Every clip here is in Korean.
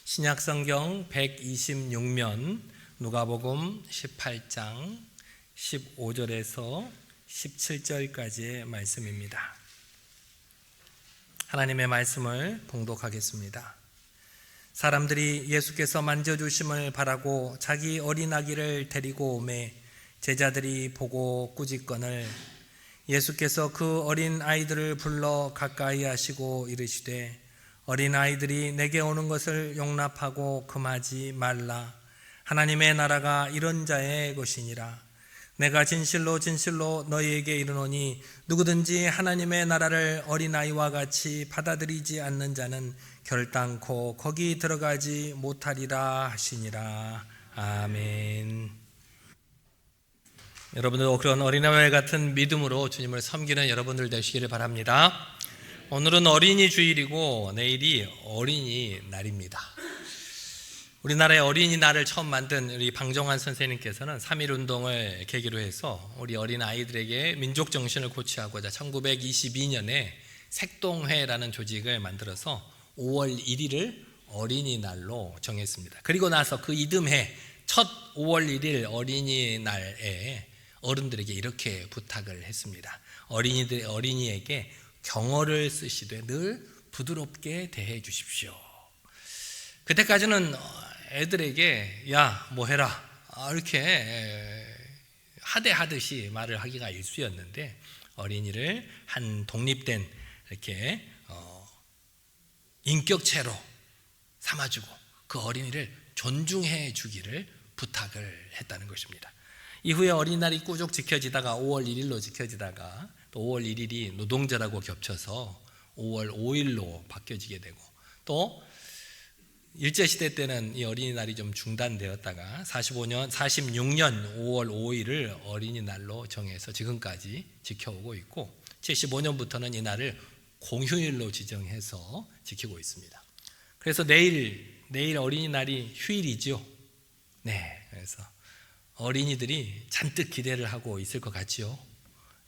신약성경 126면 누가복음 18장 15절에서 17절까지의 말씀입니다. 하나님의 말씀을 봉독하겠습니다. 사람들이 예수께서 만져주심을 바라고 자기 어린 아기를 데리고 오매 제자들이 보고 꾸짖거늘 예수께서 그 어린 아이들을 불러 가까이 하시고 이르시되 어린아이들이 내게 오는 것을 용납하고 금하지 말라. 하나님의 나라가 이런 자의 것이니라. 내가 진실로 진실로 너희에게 이르노니 누구든지 하나님의 나라를 어린아이와 같이 받아들이지 않는 자는 결단코 거기 들어가지 못하리라 하시니라. 아멘. 여러분들 그런 어린아이 같은 믿음으로 주님을 섬기는 여러분들 되시기를 바랍니다. 오늘은 어린이 주일이고 내일이 어린이날입니다. 우리나라의 어린이날을 처음 만든 우리 방정환 선생님께서는 3.1운동을 계기로 해서 우리 어린아이들에게 민족정신을 고취하고자 1922년에 색동회라는 조직을 만들어서 5월 1일을 어린이날로 정했습니다. 그리고 나서 그 이듬해 첫 5월 1일 어린이날에 어른들에게 이렇게 부탁을 했습니다. 어린이에게 경어를 쓰시되 늘 부드럽게 대해 주십시오. 그때까지는 애들에게 야 뭐 해라 이렇게 하대하듯이 말을 하기가 일쑤였는데 어린이를 한 독립된 이렇게 인격체로 삼아주고 그 어린이를 존중해 주기를 부탁을 했다는 것입니다. 이후에 어린이날이 꾸준히 지켜지다가 5월 1일로 지켜지다가 또 5월 1일이 노동절하고 겹쳐서 5월 5일로 바뀌어지게 되고 또 일제시대 때는 이 어린이날이 좀 중단되었다가 46년 5월 5일을 어린이날로 정해서 지금까지 지켜오고 있고 75년부터는 이 날을 공휴일로 지정해서 지키고 있습니다. 그래서 내일 어린이날이 휴일이죠. 네, 그래서 어린이들이 잔뜩 기대를 하고 있을 것 같지요.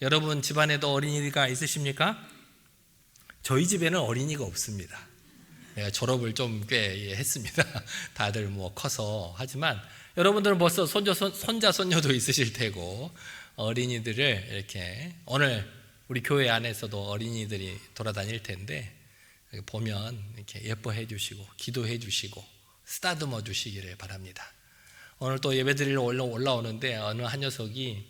여러분 집안에도 어린이가 있으십니까? 저희 집에는 어린이가 없습니다. 내가 졸업을 좀 꽤 했습니다. 다들 뭐 커서 하지만 여러분들은 벌써 손자 손녀도 있으실 테고 어린이들을 이렇게 오늘 우리 교회 안에서도 어린이들이 돌아다닐 텐데 보면 이렇게 예뻐해 주시고 기도해 주시고 쓰다듬어 주시기를 바랍니다. 오늘 또 예배드리러 올라오는데 어느 한 녀석이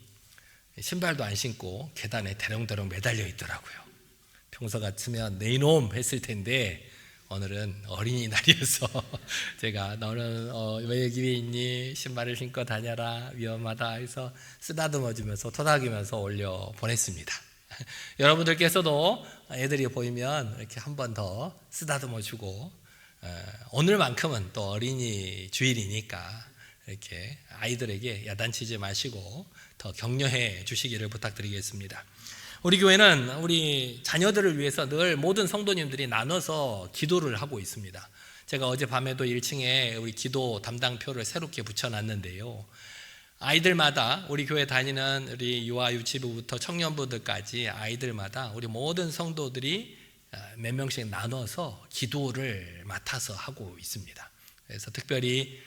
신발도 안 신고 계단에 대롱대롱 매달려 있더라고요. 평소 같으면 내 이놈 했을 텐데 오늘은 어린이날이어서 제가 너는 왜 여기 있니? 신발을 신고 다녀라 위험하다 해서 쓰다듬어주면서 토닥이면서 올려 보냈습니다. 여러분들께서도 애들이 보이면 이렇게 한 번 더 쓰다듬어주고 오늘만큼은 또 어린이 주일이니까 이렇게 아이들에게 야단치지 마시고 더 격려해 주시기를 부탁드리겠습니다. 우리 교회는 우리 자녀들을 위해서 늘 모든 성도님들이 나눠서 기도를 하고 있습니다. 제가 어젯밤에도 1층에 우리 기도 담당표를 새롭게 붙여놨는데요. 아이들마다 우리 교회 다니는 우리 유아 유치부부터 청년부들까지 아이들마다 우리 모든 성도들이 몇 명씩 나눠서 기도를 맡아서 하고 있습니다. 그래서 특별히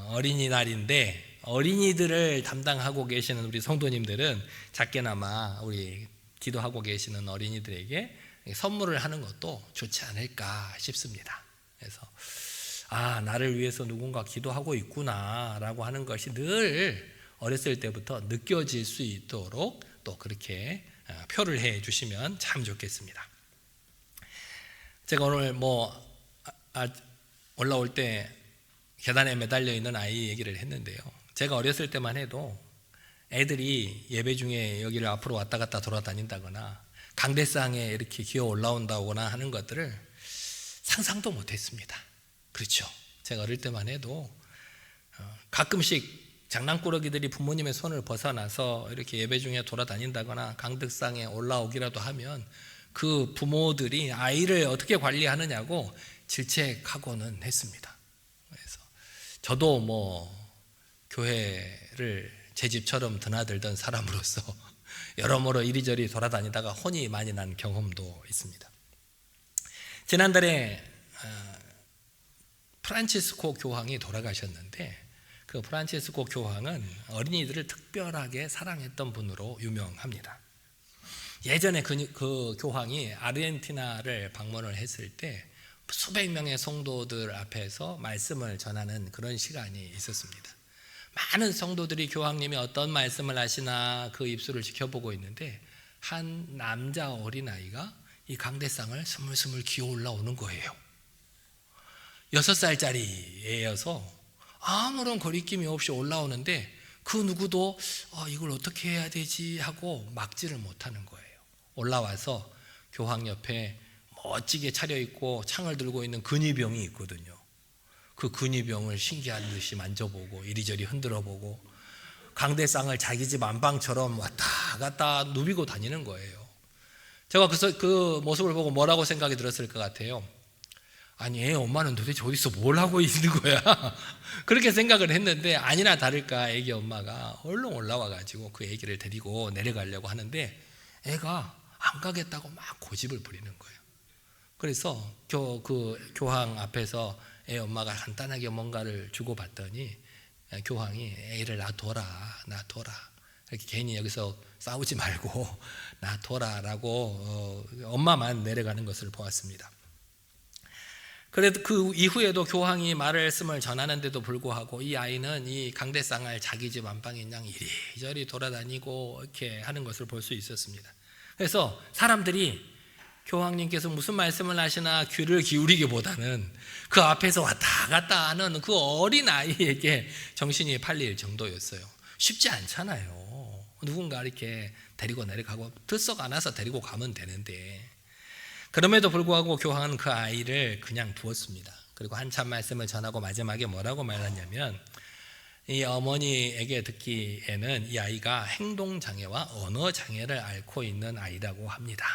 어린이날인데 어린이들을 담당하고 계시는 우리 성도님들은 작게나마 우리 기도하고 계시는 어린이들에게 선물을 하는 것도 좋지 않을까 싶습니다. 그래서 나를 위해서 누군가 기도하고 있구나 라고 하는 것이 늘 어렸을 때부터 느껴질 수 있도록 또 그렇게 표를 해 주시면 참 좋겠습니다. 제가 오늘 올라올 때 계단에 매달려 있는 아이 얘기를 했는데요. 제가 어렸을 때만 해도 애들이 예배 중에 여기를 앞으로 왔다 갔다 돌아다닌다거나 강대상에 이렇게 기어 올라온다거나 하는 것들을 상상도 못했습니다. 그렇죠. 제가 어릴 때만 해도 가끔씩 장난꾸러기들이 부모님의 손을 벗어나서 이렇게 예배 중에 돌아다닌다거나 강대상에 올라오기라도 하면 그 부모들이 아이를 어떻게 관리하느냐고 질책하고는 했습니다. 그래서 저도 교회를 제 집처럼 드나들던 사람으로서 여러모로 이리저리 돌아다니다가 혼이 많이 난 경험도 있습니다. 지난달에 프란치스코 교황이 돌아가셨는데 그 프란치스코 교황은 어린이들을 특별하게 사랑했던 분으로 유명합니다. 예전에 그 교황이 아르헨티나를 방문을 했을 때 수백 명의 성도들 앞에서 말씀을 전하는 그런 시간이 있었습니다. 많은 성도들이 교황님이 어떤 말씀을 하시나 그 입술을 지켜보고 있는데 한 남자 어린아이가 이 강대상을 스물스물 기어 올라오는 거예요. 6살짜리 애여서 아무런 거리낌이 없이 올라오는데 그 누구도 이걸 어떻게 해야 되지 하고 막지를 못하는 거예요. 올라와서 교황 옆에 멋지게 차려입고 창을 들고 있는 근위병이 있거든요. 그 근위병을 신기한 듯이 만져보고 이리저리 흔들어보고 강대상을 자기 집 안방처럼 왔다 갔다 누비고 다니는 거예요. 제가 그 모습을 보고 뭐라고 생각이 들었을 것 같아요. 아니 애 엄마는 도대체 어디서 뭘 하고 있는 거야? 그렇게 생각을 했는데 아니나 다를까 애기 엄마가 얼른 올라와가지고 그 애기를 데리고 내려가려고 하는데 애가 안 가겠다고 막 고집을 부리는 거예요. 그래서 그 교황 앞에서 애 엄마가 간단하게 뭔가를 주고받더니 교황이 애를 놔둬라 이렇게 괜히 여기서 싸우지 말고 놔둬라라고 엄마만 내려가는 것을 보았습니다. 그래도 그 이후에도 교황이 말씀을 전하는데도 불구하고 이 아이는 이 강대상을 자기 집 안방에 그냥 이리저리 돌아다니고 이렇게 하는 것을 볼 수 있었습니다. 그래서 사람들이 교황님께서 무슨 말씀을 하시나 귀를 기울이기보다는 그 앞에서 왔다 갔다 하는 그 어린 아이에게 정신이 팔릴 정도였어요. 쉽지 않잖아요. 누군가 이렇게 데리고 내려가고 들썩 안아서 데리고 가면 되는데 그럼에도 불구하고 교황은 그 아이를 그냥 두었습니다. 그리고 한참 말씀을 전하고 마지막에 뭐라고 말하냐면 이 어머니에게 듣기에는 이 아이가 행동장애와 언어장애를 앓고 있는 아이라고 합니다.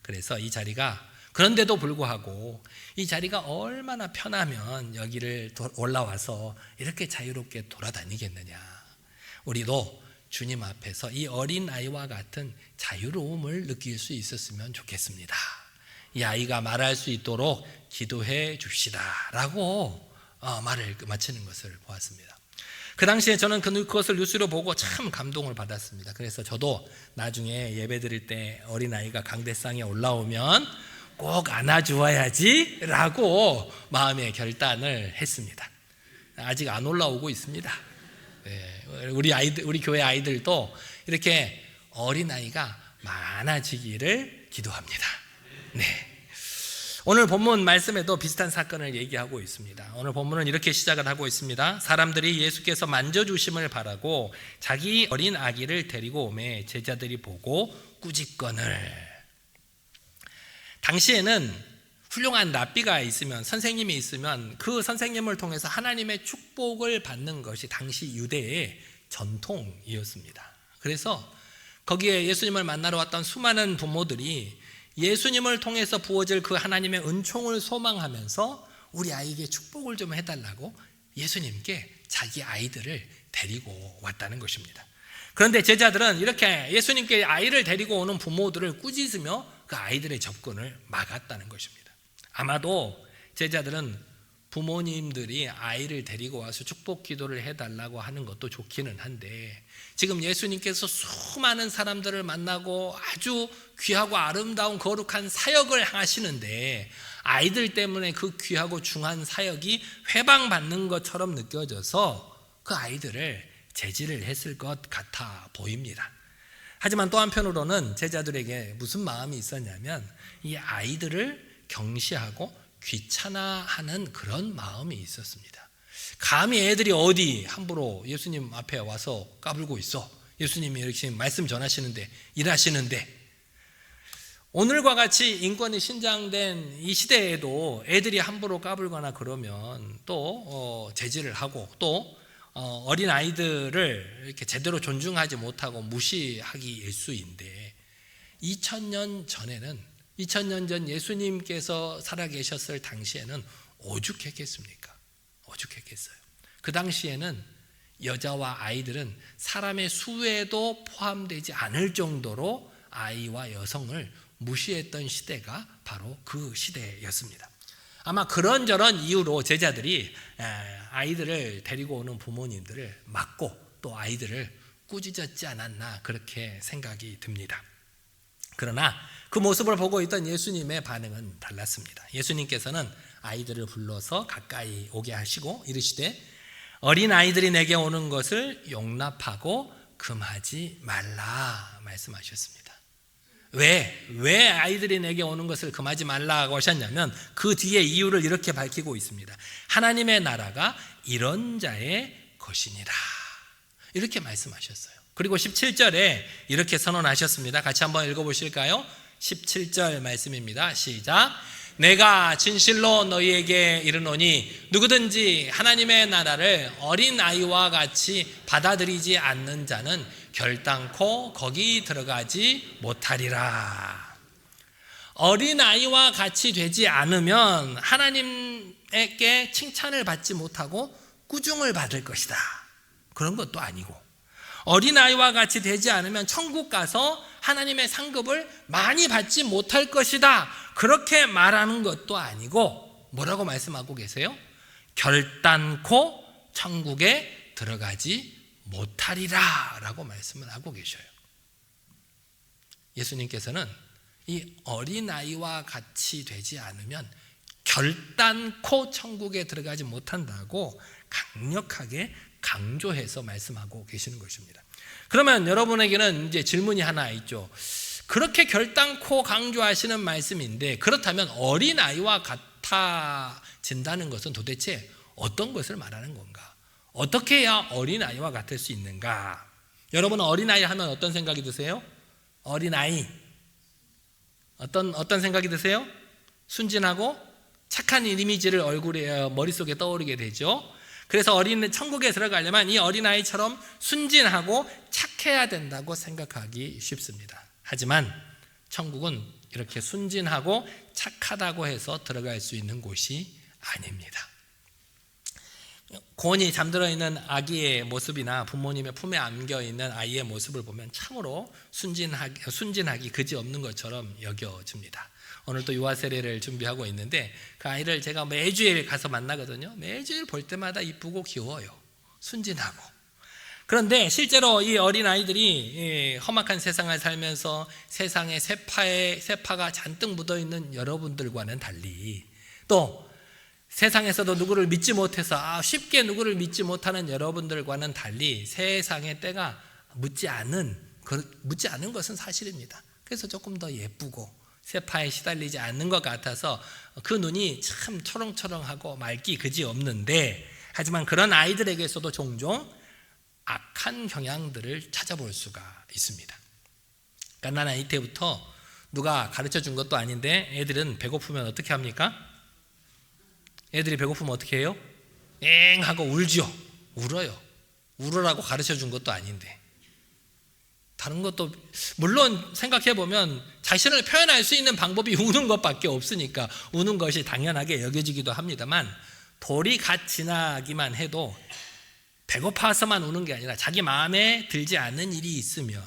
그래서 이 자리가 그런데도 불구하고 이 자리가 얼마나 편하면 여기를 올라와서 이렇게 자유롭게 돌아다니겠느냐. 우리도 주님 앞에서 이 어린 아이와 같은 자유로움을 느낄 수 있었으면 좋겠습니다. 이 아이가 말할 수 있도록 기도해 줍시다 라고 말을 마치는 것을 보았습니다. 그 당시에 저는 그것을 뉴스로 보고 참 감동을 받았습니다. 그래서 저도 나중에 예배 드릴 때 어린아이가 강대상에 올라오면 꼭 안아주어야지 라고 마음의 결단을 했습니다. 아직 안 올라오고 있습니다. 네, 우리 교회 아이들도 이렇게 어린아이가 많아지기를 기도합니다. 네. 오늘 본문 말씀에도 비슷한 사건을 얘기하고 있습니다. 오늘 본문은 이렇게 시작을 하고 있습니다. 사람들이 예수께서 만져주심을 바라고 자기 어린 아기를 데리고 오매 제자들이 보고 꾸짖거늘. 당시에는 훌륭한 랍비가 있으면 선생님이 있으면 그 선생님을 통해서 하나님의 축복을 받는 것이 당시 유대의 전통이었습니다. 그래서 거기에 예수님을 만나러 왔던 수많은 부모들이 예수님을 통해서 부어질 그 하나님의 은총을 소망하면서 우리 아이에게 축복을 좀 해달라고 예수님께 자기 아이들을 데리고 왔다는 것입니다. 그런데 제자들은 이렇게 예수님께 아이를 데리고 오는 부모들을 꾸짖으며 그 아이들의 접근을 막았다는 것입니다. 아마도 제자들은 부모님들이 아이를 데리고 와서 축복 기도를 해달라고 하는 것도 좋기는 한데 지금 예수님께서 수많은 사람들을 만나고 아주 귀하고 아름다운 거룩한 사역을 하시는데 아이들 때문에 그 귀하고 중한 사역이 회방받는 것처럼 느껴져서 그 아이들을 제지를 했을 것 같아 보입니다. 하지만 또 한편으로는 제자들에게 무슨 마음이 있었냐면 이 아이들을 경시하고 귀찮아하는 그런 마음이 있었습니다. 감히 애들이 어디 함부로 예수님 앞에 와서 까불고 있어. 예수님이 이렇게 말씀 전하시는데 일하시는데 오늘과 같이 인권이 신장된 이 시대에도 애들이 함부로 까불거나 그러면 또 제지를 하고 또 어린 아이들을 이렇게 제대로 존중하지 못하고 무시하기 일쑤인데 2000년 전 예수님께서 살아계셨을 당시에는 오죽했겠습니까? 오죽했겠어요. 그 당시에는 여자와 아이들은 사람의 수에도 포함되지 않을 정도로 아이와 여성을 무시했던 시대가 바로 그 시대였습니다. 아마 그런저런 이유로 제자들이 아이들을 데리고 오는 부모님들을 막고 또 아이들을 꾸짖었지 않았나 그렇게 생각이 듭니다. 그러나 그 모습을 보고 있던 예수님의 반응은 달랐습니다. 예수님께서는 아이들을 불러서 가까이 오게 하시고 이르시되 어린 아이들이 내게 오는 것을 용납하고 금하지 말라 말씀하셨습니다. 왜 아이들이 내게 오는 것을 금하지 말라고 하셨냐면 그 뒤에 이유를 이렇게 밝히고 있습니다. 하나님의 나라가 이런 자의 것이니라 이렇게 말씀하셨어요. 그리고 17절에 이렇게 선언하셨습니다. 같이 한번 읽어보실까요? 17절 말씀입니다. 시작. 내가 진실로 너희에게 이르노니 누구든지 하나님의 나라를 어린아이와 같이 받아들이지 않는 자는 결단코 거기 들어가지 못하리라. 어린아이와 같이 되지 않으면 하나님께 칭찬을 받지 못하고 꾸중을 받을 것이다. 그런 것도 아니고 어린아이와 같이 되지 않으면 천국 가서 하나님의 상급을 많이 받지 못할 것이다. 그렇게 말하는 것도 아니고 뭐라고 말씀하고 계세요? 결단코 천국에 들어가지 못하리라 라고 말씀을 하고 계셔요. 예수님께서는 이 어린아이와 같이 되지 않으면 결단코 천국에 들어가지 못한다고 강력하게 강조해서 말씀하고 계시는 것입니다. 그러면 여러분에게는 이제 질문이 하나 있죠. 그렇게 결단코 강조하시는 말씀인데 그렇다면 어린아이와 같아진다는 것은 도대체 어떤 것을 말하는 건가? 어떻게 해야 어린아이와 같을 수 있는가? 여러분은 어린아이 하면 어떤 생각이 드세요? 어린아이 어떤 생각이 드세요? 순진하고 착한 이미지를 머릿속에 떠오르게 되죠. 그래서 천국에 들어가려면 이 어린아이처럼 순진하고 착해야 된다고 생각하기 쉽습니다. 하지만 천국은 이렇게 순진하고 착하다고 해서 들어갈 수 있는 곳이 아닙니다. 곤히 잠들어 있는 아기의 모습이나 부모님의 품에 안겨 있는 아이의 모습을 보면 참으로 순진하기 그지없는 것처럼 여겨집니다. 오늘 또 유아 세례를 준비하고 있는데 그 아이를 제가 매주일 가서 만나거든요. 매주일 볼 때마다 이쁘고 귀여워요. 순진하고. 그런데 실제로 이 어린아이들이 험악한 세상을 살면서 세상에 세파가 잔뜩 묻어있는 여러분들과는 달리 또 세상에서도 누구를 믿지 못해서 쉽게 누구를 믿지 못하는 여러분들과는 달리 세상의 때가 묻지 않은 것은 사실입니다. 그래서 조금 더 예쁘고 세파에 시달리지 않는 것 같아서 그 눈이 참 초롱초롱하고 맑기 그지없는데 하지만 그런 아이들에게서도 종종 악한 경향들을 찾아볼 수가 있습니다. 갓난아이 때부터 누가 가르쳐 준 것도 아닌데 애들은 배고프면 어떻게 합니까? 애들이 배고프면 어떻게 해요? 엥 하고 울죠. 울어요. 울으라고 가르쳐 준 것도 아닌데. 다른 것도 물론 생각해보면 자신을 표현할 수 있는 방법이 우는 것밖에 없으니까 우는 것이 당연하게 여겨지기도 합니다만 돌이 갓 지나기만 해도 배고파서만 우는 게 아니라 자기 마음에 들지 않는 일이 있으면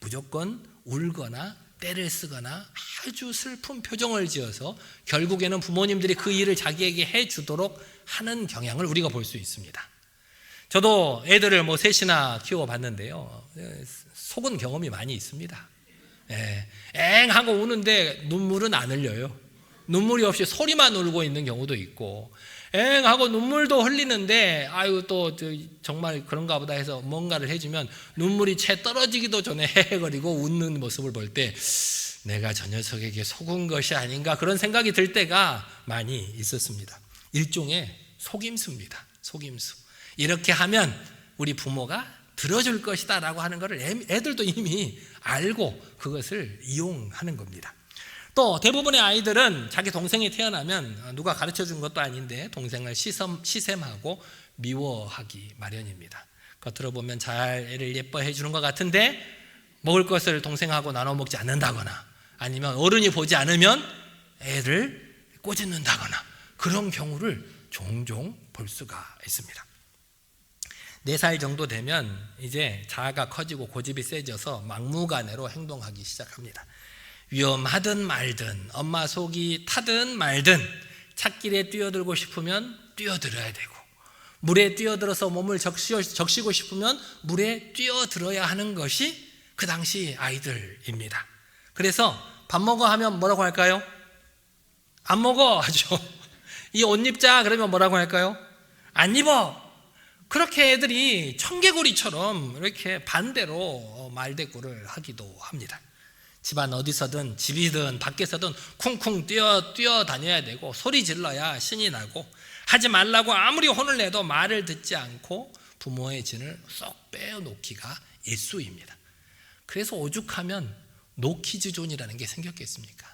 무조건 울거나 떼를 쓰거나 아주 슬픈 표정을 지어서 결국에는 부모님들이 그 일을 자기에게 해주도록 하는 경향을 우리가 볼 수 있습니다. 저도 애들을 셋이나 키워봤는데요. 속은 경험이 많이 있습니다. 엥 하고 우는데 눈물은 안 흘려요. 눈물이 없이 소리만 울고 있는 경우도 있고 엥 하고 눈물도 흘리는데 또 정말 그런가 보다 해서 뭔가를 해주면 눈물이 채 떨어지기도 전에 헤헤거리고 웃는 모습을 볼 때 내가 저 녀석에게 속은 것이 아닌가 그런 생각이 들 때가 많이 있었습니다. 일종의 속임수입니다. 속임수. 이렇게 하면 우리 부모가 들어줄 것이다 라고 하는 것을 애들도 이미 알고 그것을 이용하는 겁니다. 또 대부분의 아이들은 자기 동생이 태어나면 누가 가르쳐준 것도 아닌데 동생을 시샘하고 미워하기 마련입니다. 겉으로 보면 잘 애를 예뻐해 주는 것 같은데 먹을 것을 동생하고 나눠 먹지 않는다거나 아니면 어른이 보지 않으면 애를 꼬집는다거나 그런 경우를 종종 볼 수가 있습니다. 4살 정도 되면 이제 자아가 커지고 고집이 세져서 막무가내로 행동하기 시작합니다. 위험하든 말든 엄마 속이 타든 말든 찻길에 뛰어들고 싶으면 뛰어들어야 되고 물에 뛰어들어서 몸을 적시고 싶으면 물에 뛰어들어야 하는 것이 그 당시 아이들입니다. 그래서 밥 먹어 하면 뭐라고 할까요? 안 먹어 하죠. 이 옷 입자 그러면 뭐라고 할까요? 안 입어. 그렇게 애들이 청개구리처럼 이렇게 반대로 말대꾸를 하기도 합니다. 집안 어디서든 집이든 밖에서든 쿵쿵 뛰어다녀야 되고 소리 질러야 신이 나고 하지 말라고 아무리 혼을 내도 말을 듣지 않고 부모의 진을 쏙 빼어놓기가 일쑤입니다. 그래서 오죽하면 노키즈존이라는 게 생겼겠습니까?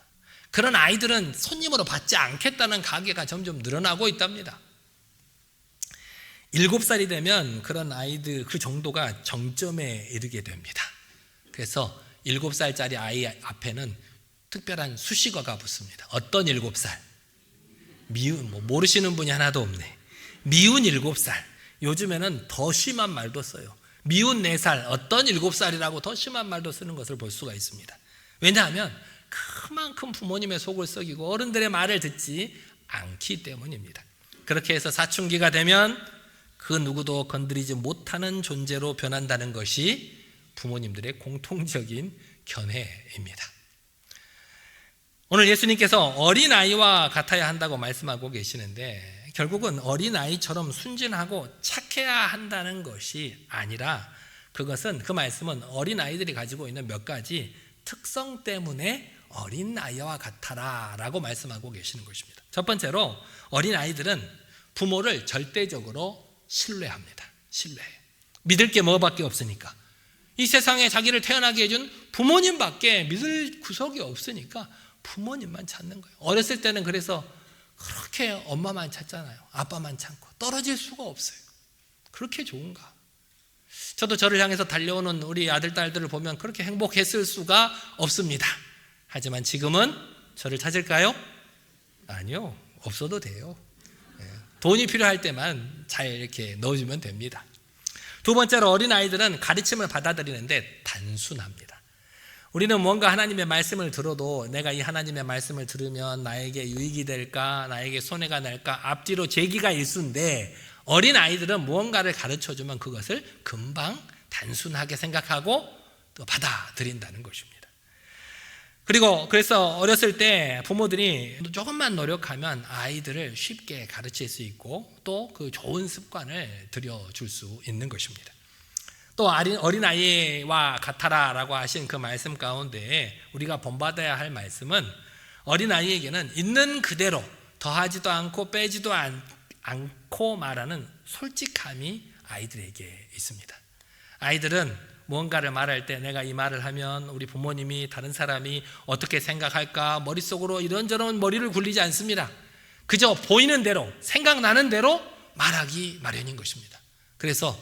그런 아이들은 손님으로 받지 않겠다는 가게가 점점 늘어나고 있답니다. 7살이 되면 그런 아이들 그 정도가 정점에 이르게 됩니다. 그래서 7살짜리 아이 앞에는 특별한 수식어가 붙습니다. 어떤 7살? 미운, 모르시는 분이 하나도 없네. 미운 7살. 요즘에는 더 심한 말도 써요. 미운 4살, 어떤 7살이라고 더 심한 말도 쓰는 것을 볼 수가 있습니다. 왜냐하면 그만큼 부모님의 속을 썩이고 어른들의 말을 듣지 않기 때문입니다. 그렇게 해서 사춘기가 되면 그 누구도 건드리지 못하는 존재로 변한다는 것이 부모님들의 공통적인 견해입니다. 오늘 예수님께서 어린아이와 같아야 한다고 말씀하고 계시는데 결국은 어린아이처럼 순진하고 착해야 한다는 것이 아니라 그것은 그 말씀은 어린아이들이 가지고 있는 몇 가지 특성 때문에 어린아이와 같아라 라고 말씀하고 계시는 것입니다. 첫 번째로 어린아이들은 부모를 절대적으로 신뢰합니다. 신뢰해요. 믿을 게 뭐밖에 없으니까. 이 세상에 자기를 태어나게 해준 부모님밖에 믿을 구석이 없으니까 부모님만 찾는 거예요. 어렸을 때는 그래서 그렇게 엄마만 찾잖아요. 아빠만 찾고 떨어질 수가 없어요. 그렇게 좋은가? 저도 저를 향해서 달려오는 우리 아들, 딸들을 보면 그렇게 행복했을 수가 없습니다. 하지만 지금은 저를 찾을까요? 아니요. 없어도 돼요. 돈이 필요할 때만 잘 이렇게 넣어주면 됩니다. 두 번째로 어린아이들은 가르침을 받아들이는데 단순합니다. 우리는 뭔가 하나님의 말씀을 들어도 내가 이 하나님의 말씀을 들으면 나에게 유익이 될까, 나에게 손해가 날까, 앞뒤로 제기가 일수인데 어린아이들은 무언가를 가르쳐주면 그것을 금방 단순하게 생각하고 또 받아들인다는 것입니다. 그리고 그래서 어렸을 때 부모들이 조금만 노력하면 아이들을 쉽게 가르칠 수 있고 또 그 좋은 습관을 들여줄 수 있는 것입니다. 또 어린아이와 같아라 라고 하신 그 말씀 가운데 우리가 본받아야 할 말씀은 어린아이에게는 있는 그대로 더하지도 않고 빼지도 않고 말하는 솔직함이 아이들에게 있습니다. 아이들은 무언가를 말할 때 내가 이 말을 하면 우리 부모님이 다른 사람이 어떻게 생각할까 머릿속으로 이런저런 머리를 굴리지 않습니다. 그저 보이는 대로 생각나는 대로 말하기 마련인 것입니다. 그래서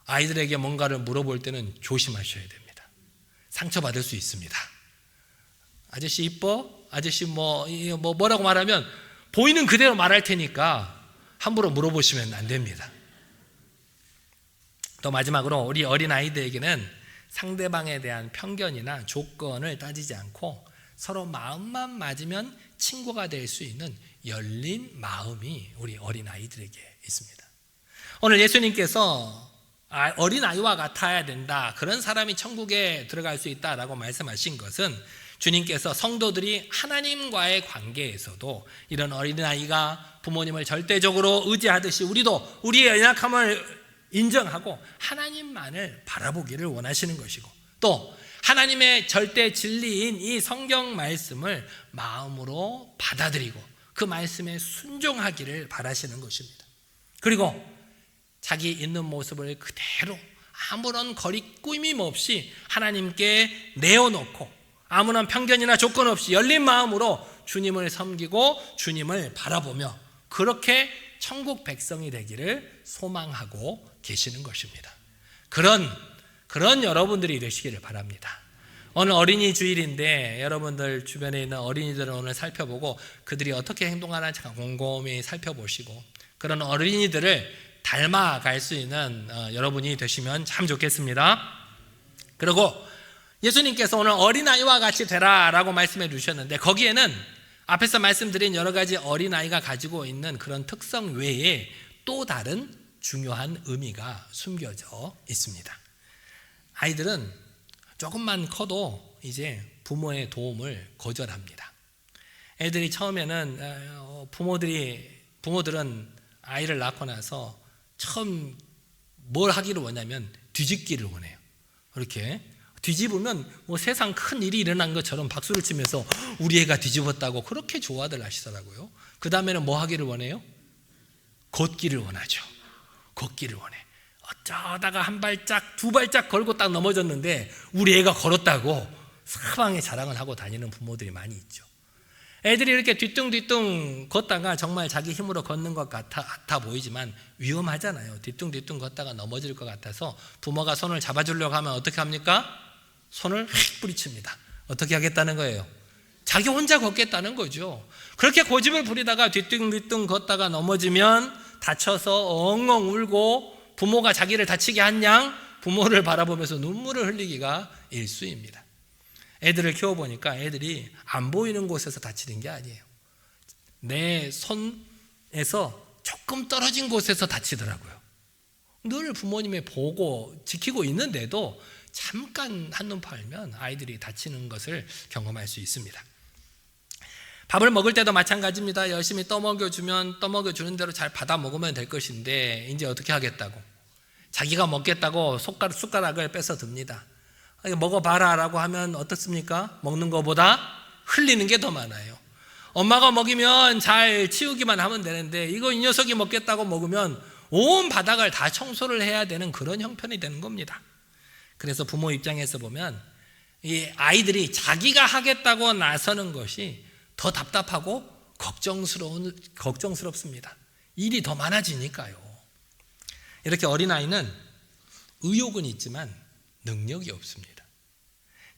아이들에게 뭔가를 물어볼 때는 조심하셔야 됩니다. 상처받을 수 있습니다. 아저씨 이뻐? 아저씨 뭐라고 말하면 보이는 그대로 말할 테니까 함부로 물어보시면 안 됩니다. 또 마지막으로 우리 어린아이들에게는 상대방에 대한 편견이나 조건을 따지지 않고 서로 마음만 맞으면 친구가 될 수 있는 열린 마음이 우리 어린아이들에게 있습니다. 오늘 예수님께서 어린아이와 같아야 된다, 그런 사람이 천국에 들어갈 수 있다라고 말씀하신 것은 주님께서 성도들이 하나님과의 관계에서도 이런 어린아이가 부모님을 절대적으로 의지하듯이 우리도 우리의 연약함을 인정하고 하나님만을 바라보기를 원하시는 것이고 또 하나님의 절대 진리인 이 성경 말씀을 마음으로 받아들이고 그 말씀에 순종하기를 바라시는 것입니다. 그리고 자기 있는 모습을 그대로 아무런 꾸밈 없이 하나님께 내어놓고 아무런 편견이나 조건 없이 열린 마음으로 주님을 섬기고 주님을 바라보며 그렇게 천국 백성이 되기를 소망하고 계시는 것입니다. 그런 여러분들이 되시기를 바랍니다. 오늘 어린이 주일인데 여러분들 주변에 있는 어린이들을 오늘 살펴보고 그들이 어떻게 행동하는지 곰곰이 살펴보시고 그런 어린이들을 닮아갈 수 있는 여러분이 되시면 참 좋겠습니다. 그리고 예수님께서 오늘 어린아이와 같이 되라 라고 말씀해 주셨는데, 거기에는 앞에서 말씀드린 여러 가지 어린아이가 가지고 있는 그런 특성 외에 또 다른 중요한 의미가 숨겨져 있습니다. 아이들은 조금만 커도 이제 부모의 도움을 거절합니다. 애들이 처음에는 부모들은 아이를 낳고 나서 처음 뭘 하기를 원하면 뒤집기를 원해요. 이렇게 뒤집으면 뭐 세상 큰 일이 일어난 것처럼 박수를 치면서 우리 애가 뒤집었다고 그렇게 좋아들 하시더라고요. 그 다음에는 뭐 하기를 원해요? 걷기를 원하죠. 걷기를 원해. 어쩌다가 한 발짝 두 발짝 걸고 딱 넘어졌는데 우리 애가 걸었다고 사방에 자랑을 하고 다니는 부모들이 많이 있죠. 애들이 이렇게 뒤뚱뒤뚱 걷다가 정말 자기 힘으로 걷는 것 같아 보이지만 위험하잖아요. 뒤뚱뒤뚱 걷다가 넘어질 것 같아서 부모가 손을 잡아주려고 하면 어떻게 합니까? 손을 휙 뿌리칩니다. 어떻게 하겠다는 거예요? 자기 혼자 걷겠다는 거죠. 그렇게 고집을 부리다가 뒤뚱뒤뚱 걷다가 넘어지면 다쳐서 엉엉 울고 부모가 자기를 다치게 한 양 부모를 바라보면서 눈물을 흘리기가 일쑤입니다. 애들을 키워보니까 애들이 안 보이는 곳에서 다치는 게 아니에요. 내 손에서 조금 떨어진 곳에서 다치더라고요. 늘 부모님이 보고 지키고 있는데도 잠깐 한눈 팔면 아이들이 다치는 것을 경험할 수 있습니다. 밥을 먹을 때도 마찬가지입니다. 열심히 떠먹여주면 떠먹여주는 대로 잘 받아 먹으면 될 것인데 이제 어떻게 하겠다고 자기가 먹겠다고 숟가락을 뺏어 듭니다. 먹어봐라 라고 하면 어떻습니까? 먹는 것보다 흘리는 게 더 많아요. 엄마가 먹이면 잘 치우기만 하면 되는데 이거 이 녀석이 먹겠다고 먹으면 온 바닥을 다 청소를 해야 되는 그런 형편이 되는 겁니다. 그래서 부모 입장에서 보면 이 아이들이 자기가 하겠다고 나서는 것이 더 답답하고 걱정스럽습니다. 일이 더 많아지니까요. 이렇게 어린아이는 의욕은 있지만 능력이 없습니다.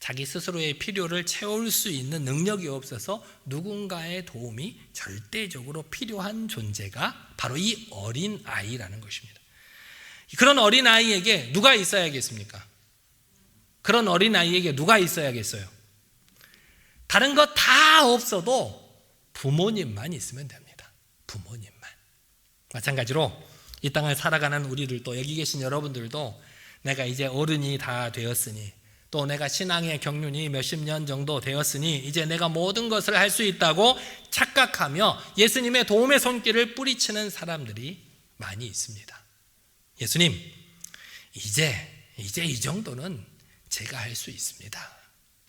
자기 스스로의 필요를 채울 수 있는 능력이 없어서 누군가의 도움이 절대적으로 필요한 존재가 바로 이 어린아이라는 것입니다. 그런 어린아이에게 누가 있어야겠습니까? 그런 어린아이에게 누가 있어야겠어요? 다른 거 다 없어도 부모님만 있으면 됩니다. 부모님만. 마찬가지로 이 땅을 살아가는 우리들도, 여기 계신 여러분들도 내가 이제 어른이 다 되었으니, 또 내가 신앙의 경륜이 몇십 년 정도 되었으니 이제 내가 모든 것을 할 수 있다고 착각하며 예수님의 도움의 손길을 뿌리치는 사람들이 많이 있습니다. 예수님, 이제 이 정도는 제가 할 수 있습니다.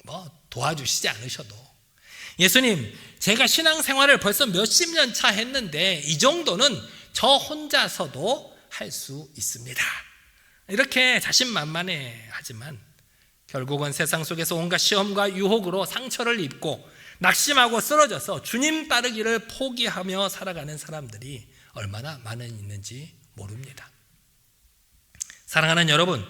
뭐 도와주시지 않으셔도. 예수님, 제가 신앙생활을 벌써 몇십 년 차 했는데 이 정도는 저 혼자서도 할 수 있습니다. 이렇게 자신만만해 하지만 결국은 세상 속에서 온갖 시험과 유혹으로 상처를 입고 낙심하고 쓰러져서 주님 따르기를 포기하며 살아가는 사람들이 얼마나 많이 있는지 모릅니다. 사랑하는 여러분,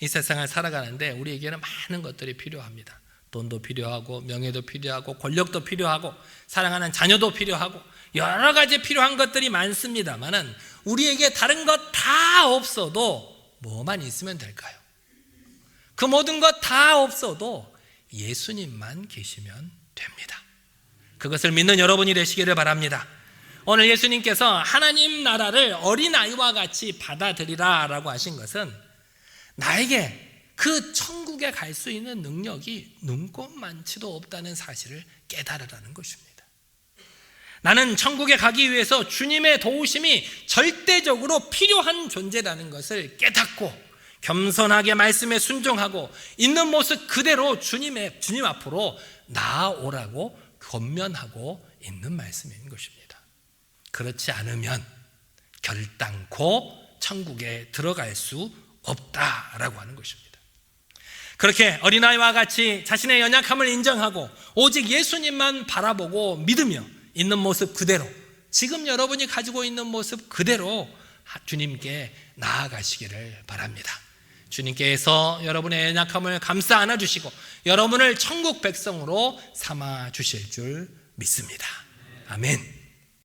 이 세상을 살아가는데 우리에게는 많은 것들이 필요합니다. 돈도 필요하고 명예도 필요하고 권력도 필요하고 사랑하는 자녀도 필요하고 여러 가지 필요한 것들이 많습니다만은 우리에게 다른 것 다 없어도 뭐만 있으면 될까요? 그 모든 것 다 없어도 예수님만 계시면 됩니다. 그것을 믿는 여러분이 되시기를 바랍니다. 오늘 예수님께서 하나님 나라를 어린아이와 같이 받아들이라 라고 하신 것은 나에게 그 천국에 갈 수 있는 능력이 눈꼽만치도 없다는 사실을 깨달으라는 것입니다. 나는 천국에 가기 위해서 주님의 도우심이 절대적으로 필요한 존재라는 것을 깨닫고 겸손하게 말씀에 순종하고 있는 모습 그대로 주님 앞으로 나아오라고 권면하고 있는 말씀인 것입니다. 그렇지 않으면 결단코 천국에 들어갈 수 없다라고 하는 것입니다. 그렇게 어린아이와 같이 자신의 연약함을 인정하고 오직 예수님만 바라보고 믿으며 있는 모습 그대로, 지금 여러분이 가지고 있는 모습 그대로 주님께 나아가시기를 바랍니다. 주님께서 여러분의 연약함을 감싸 안아주시고 여러분을 천국 백성으로 삼아 주실 줄 믿습니다. 아멘.